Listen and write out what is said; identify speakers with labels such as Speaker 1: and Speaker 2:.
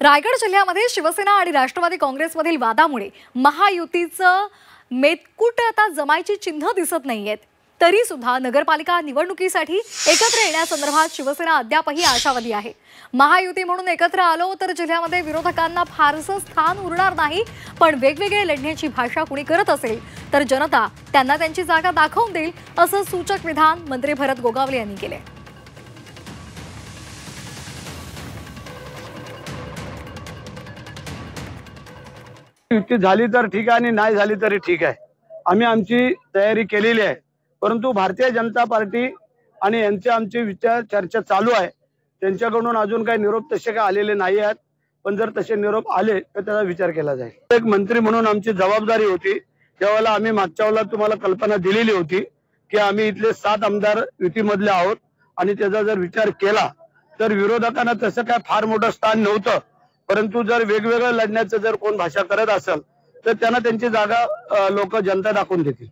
Speaker 1: रायगड जिल्ह्यामध्ये शिवसेना आणि राष्ट्रवादी काँग्रेसमधील वादामुळे महायुतीचं मेतकूट आता जमायची चिन्ह दिसत नाहीयेत। तरी सुद्धा नगरपालिका निवडणुकीसाठी एकत्र येण्यासंदर्भात शिवसेना अद्यापही आशावादी आहे। महायुती म्हणून एकत्र आलो तर जिल्ह्यामध्ये विरोधकांना फारसं स्थान उरणार नाही, पण वेगवेगळे लढण्याची भाषा कुणी करत असेल तर जनता त्यांना त्यांची जागा दाखवून देईल, असं सूचक विधान मंत्री भरत गोगावले यांनी केले।
Speaker 2: युती झाली तर ठीक आहे आणि नाही झाली तरी ठीक आहे। आम्ही आमची तयारी केलेली आहे, परंतु भारतीय जनता पार्टी आणि यांचे आमचे विचार चर्चा चालू आहे। त्यांच्याकडून अजून काही निरोप तसे काही आलेले नाही आहेत, पण जर तसे निरोप आले तर त्याचा विचार केला जाईल। एक मंत्री म्हणून आमची जबाबदारी होती, त्यावेळेला आम्ही मागच्या वेळेला तुम्हाला कल्पना दिलेली होती की आम्ही इथले 7 आमदार युतीमधले आहोत आणि त्याचा जर विचार केला तर विरोधकांना तसं काय फार मोठं स्थान नव्हतं, परंतु जर वेगवेगळं लढण्याचं जर कोण भाषा करत असेल तर त्यांना त्यांची जागा लोक जनता दाखवून देतील।